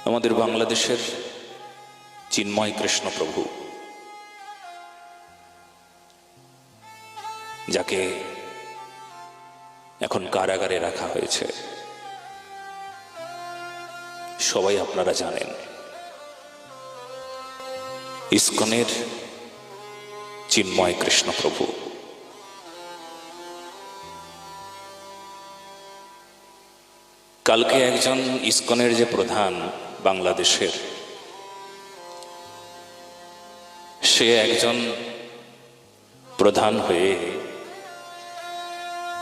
আমাদের বাংলাদেশের চিন্ময় কৃষ্ণ প্রভু, যাকে এখন কারাগারে রাখা হয়েছে, সবাই আপনারা জানেন। ইসকনের চিন্ময় কৃষ্ণ প্রভু কালকে একজন ইসকনের যে প্রধান বাংলাদেশের, সে একজন প্রধান হয়ে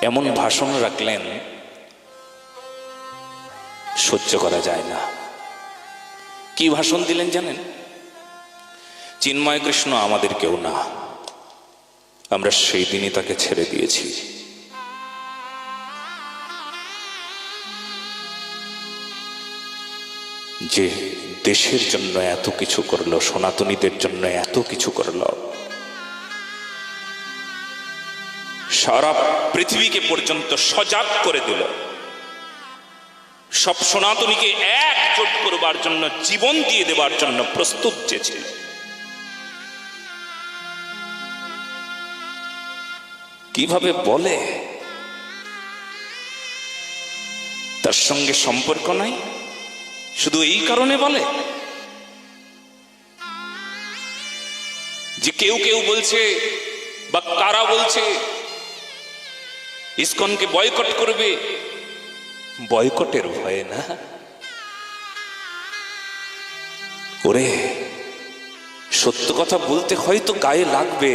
এমন ভাষণ রাখলেন, সহ্য করা যায় না। কি ভাষণ দিলেন জানেন? চিন্ময় কৃষ্ণ আমাদের কেউ না, আমরা সেই দিনই তাকে ছেড়ে দিয়েছি। যে দেশের জন্য এত কিছু করলো, সনাতনীদের জন্য এত কিছু করলো, সারা পৃথিবীকে পর্যন্ত সজাগ করে দিল, সব সনাতনীকে একজোট করবার জন্য, জীবন দিয়ে দেবার জন্য প্রস্তুত যে ছিল। কিভাবে বলে তার সঙ্গে সম্পর্ক নাই, শুধু এই কারণে বলে যে কেউ কেউ বলছে বা কারা বলছে ইসকনকে বয়কট করবে। বয়কটের ভয়ে না, ওরে সত্য কথা বলতে হয়তো গায়ে লাগবে।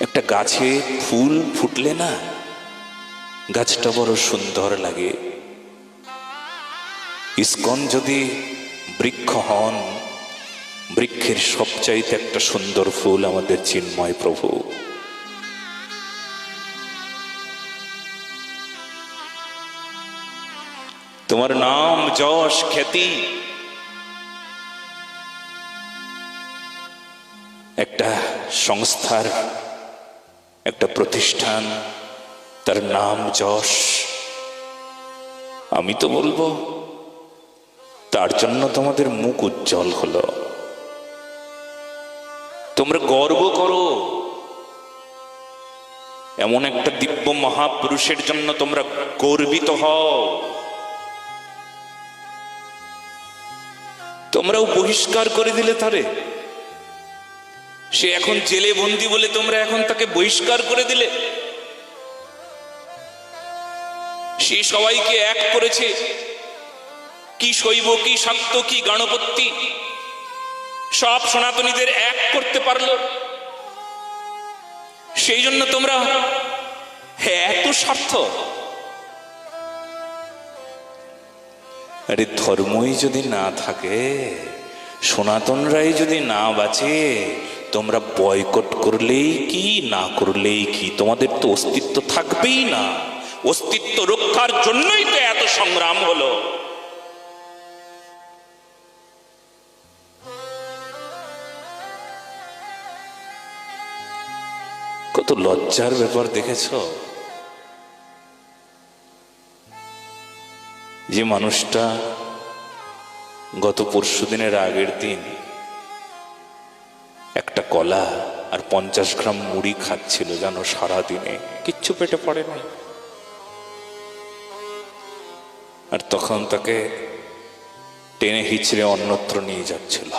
একটা গাছে ফুল ফুটলে না, গাছটা বড় সুন্দর লাগে। ইসকন যদি বৃক্ষ হন, বৃক্ষের সবচাইতে একটা সুন্দর ফুল আমাদের চিন্ময় প্রভু। তোমার নাম, যশ, খ্যাতি, একটা সংস্থার, একটা প্রতিষ্ঠান, তার নাম, যশ, আমি তো বলবো তার জন্য তোমাদের মুখ উজ্জ্বল হলো। তোমরা গর্ব করো, এমন একটা দিব্য মহাপুরুষের জন্য তোমরা গর্বিত হও। তোমরাও বহিষ্কার করে দিলে তারে, সে এখন জেলে বন্দী বলে তোমরা এখন তাকে বহিষ্কার করে দিলে। সে সবাইকে এক করেছে, কি শৈব, কি শাক্ত, কি গণপতি, সব সনাতনীদের এক করতে পারলো। সেই জন্য তোমরা এত স্বার্থ। আরে ধর্মই যদি না থাকে, সনাতনরাই যদি না বাঁচে, তোমরা বয়কট করলেই কি না করলেই কি, তোমাদের তো অস্তিত্ব থাকবেই না। অস্তিত্ব রক্ষার জন্যই তো এত সংগ্রাম হলো। কত লজ্জার ব্যাপার দেখেছ? যে মানুষটা গত পরশুদিনের আগের দিন একটা কলা আর 50 গ্রাম মুড়ি খাচ্ছিল, জানো, সারাদিনে কিচ্ছু পেটে পড়ে নাই। আর তখন তাকে টেনে হিচড়ে অন্যত্র নিয়ে যাচ্ছিল।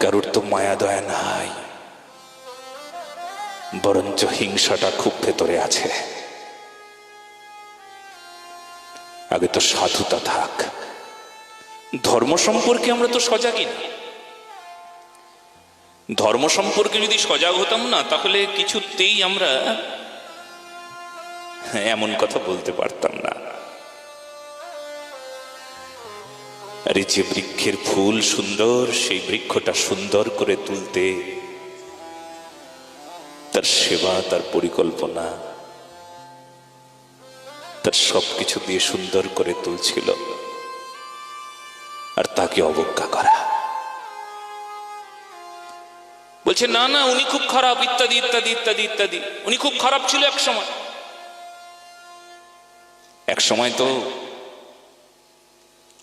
কারুর তো মায়া দয়া নাই, বরঞ্চ হিংসাটা খুব ভেতরে আছে। আগে তো সাধুতা থাক। ধর্ম সম্পর্কে আমরা তো সজাগই না। ধর্ম সম্পর্কে যদি সজাগ হতাম না, তাহলে কিছুতেই আমরা এমন কথা বলতে পারতাম না। আরে যে বৃক্ষের ফুল সুন্দর, সেই বৃক্ষটা সুন্দর করে তুলতে তার সেবা, তার পরিকল্পনা, তার সবকিছু দিয়ে সুন্দর করে তুলছিল, আর তাকে অবজ্ঞা করা। বলছে না না উনি খুব খারাপ, ইত্যাদি ইত্যাদি ইত্যাদি ইত্যাদি। উনি খুব খারাপ ছিল এক সময়। এক সময় তো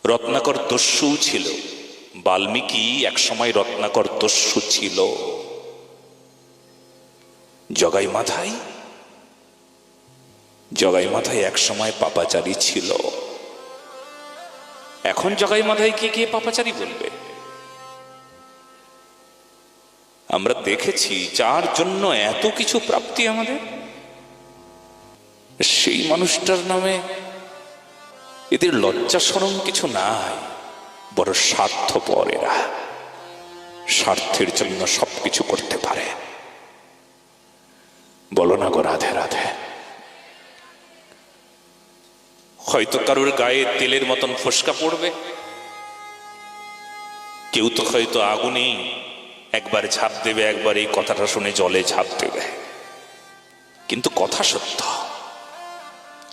রত্নাকর দস্যু ছিল। বাল্মীকি এক সময় রত্নাকর দস্যু ছিল। জগাই মাথায় এক সময় পাপাচারী ছিল। এখন জগাই মাথায় কে পাপাচারী বলবে? আমরা দেখেছি যার জন্য এত কিছু প্রাপ্তি আমাদের, সেই মানুষটার নামে এদের লজ্জা শরম কিছু নাই। বড় স্বার্থপর এরা, স্বার্থের জন্য সবকিছু করতে পারে। বলো না গো রাধে রাধে। হয়তো কারোর গায়ে তেলের মতন ফোসকা পড়বে, কেউ তো হয়তো আগুনেই একবার ঝাঁপ দেবে, একবার এই কথাটা শুনে জলে ঝাঁপ দেবে, কিন্তু কথা সত্য,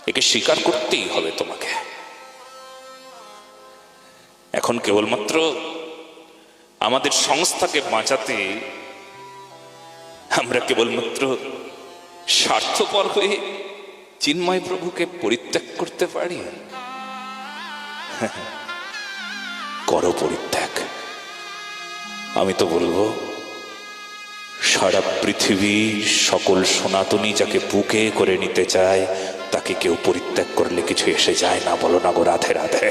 একে স্বীকার করতেই হবে তোমাকে। এখন কেবলমাত্র আমাদের সংস্থাকে বাঁচাতে আমরা কেবলমাত্র স্বার্থপর হয়ে চিন্ময় প্রভুকে পরিত্যাগ করতে পারি। করো পরিত্যাগ। আমি তো বলবো সারা পৃথিবীর সকল সনাতনী যাকে বুকে করে নিতে চায় তাকে কেউ পরিত্যাগ করলে কিছু এসে যায় না। বলো না গো রাধে রাধে।